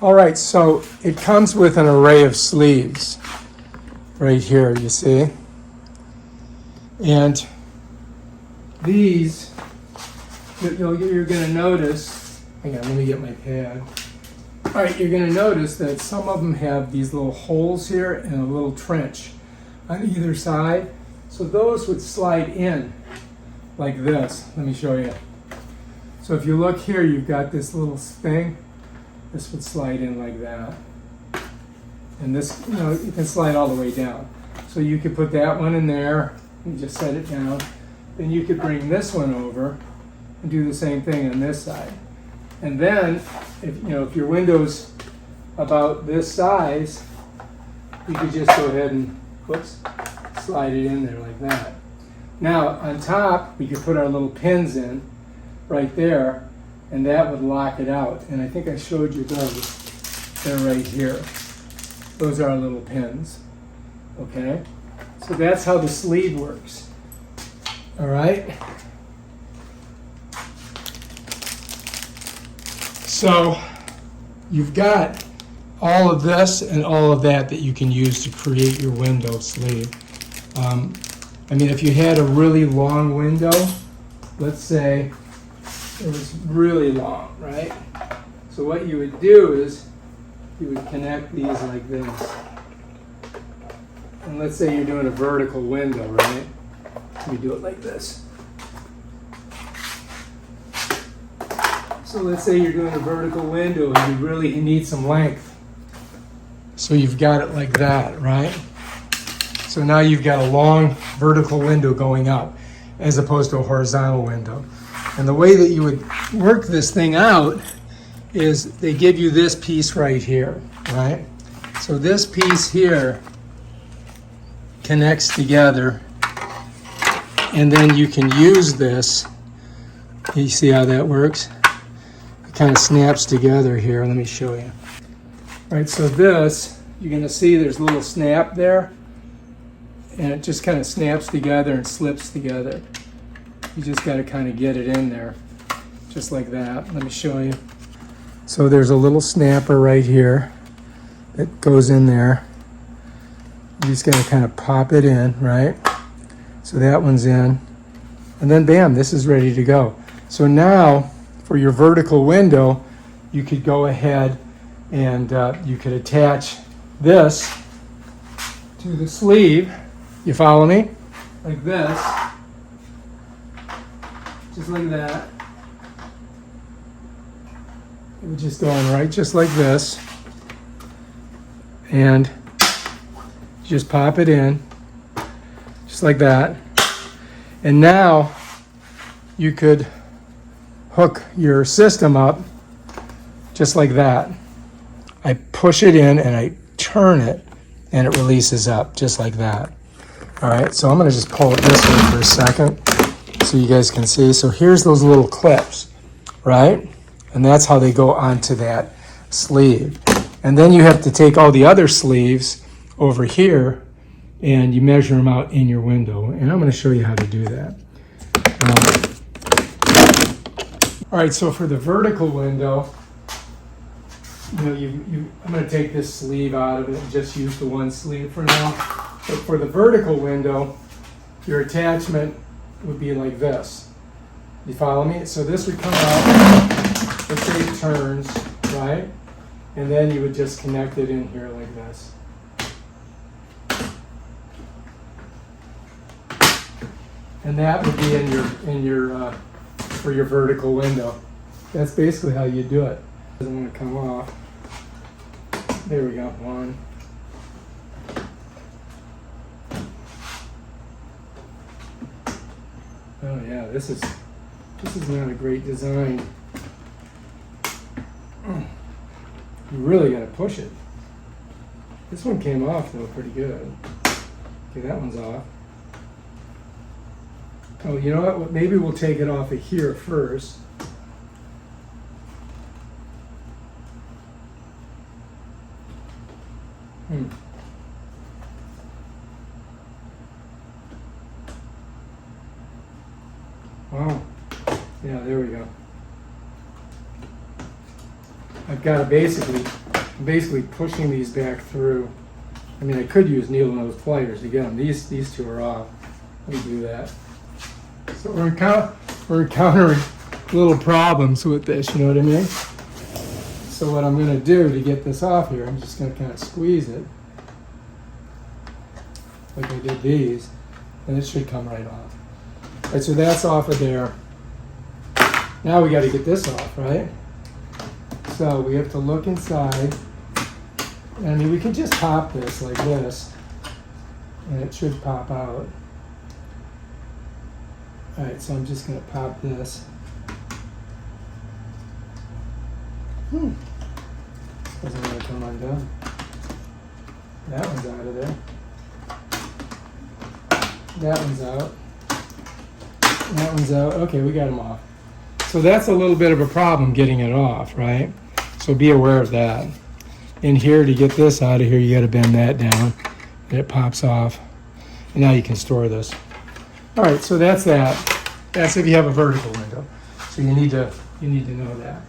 All right, so it comes with an array of sleeves right here, you see. And these, you're going to notice, hang on, let me get my pad. All right, you're going to notice that some of them have these little holes here and a little trench on either side. So those would slide in like this. Let me show you. So if you look here, you've got this little thing. This would slide in like that. And this, you can slide all the way down. So you could put that one in there and just set it down. Then you could bring this one over and do the same thing on this side. And then, if your window's about this size, you could just go ahead and, slide it in there like that. Now, on top, we could put our little pins in right there, and that would lock it out. And I think I showed you those. They're right here. Those are our little pins. Okay? So that's how the sleeve works. All right? So you've got all of this and all of that you can use to create your window sleeve. If you had a really long window, let's say it was really long, right? So what you would do is you would connect these like this. And let's say you're doing a vertical window, right? We do it like this. So let's say you're doing a vertical window and you really need some length. So you've got it like that, right? So now you've got a long vertical window going up as opposed to a horizontal window. And the way that you would work this thing out is they give you this piece right here, right? So this piece here connects together, and then you can use this. You see how that works? It kind of snaps together here. Let me show you. All right, so this, you're going to see there's a little snap there, and it just kind of snaps together and slips together. You just got to kind of get it in there, just like that. Let me show you. So there's a little snapper right here that goes in there. You just got to kind of pop it in, right? So that one's in. And then bam, this is ready to go. So now for your vertical window, you could go ahead and you could attach this to the sleeve. You follow me? Like this. Just like that. It would just go in right just like this. And just pop it in. Just like that. And now you could hook your system up just like that. I push it in and I turn it and it releases up just like that. All right, so I'm going to just pull it this way for a second so you guys can see. So here's those little clips, right? And that's how they go onto that sleeve. And then you have to take all the other sleeves over here and you measure them out in your window. And I'm going to show you how to do that. All right, so for the vertical window, I'm going to take this sleeve out of it and just use the one sleeve for now. But for the vertical window, your attachment would be like this. You follow me? So this would come out, let's say it turns, right? And then you would just connect it in here like this. And that would be in your for your vertical window. That's basically how you do it. Doesn't want to come off. There we go. One. Oh yeah, this is not a great design. You really got to push it. This one came off though pretty good. Okay, that one's off. Oh, you know what? Maybe we'll take it off of here first. Wow. Yeah, there we go. I've got to basically I'm basically pushing these back through. I mean, I could use needle nose pliers to get them. These two are off. Let me do that. So we're encountering little problems with this, you know what I mean? So what I'm going to do to get this off here, I'm just going to kind of squeeze it, like I did these, and it should come right off. All right, so that's off of there. Now we got to get this off, right? So we have to look inside. I mean, we can just pop this like this, and it should pop out. All right, so I'm just going to pop this. Doesn't want to come undone. That one's out of there. That one's out. That one's out. Okay, we got them off. So that's a little bit of a problem getting it off, right? So be aware of that. In here, to get this out of here, you got to bend that down, and it pops off. And now you can store this. All right, so that's that. That's if you have a vertical window. So you need to know that.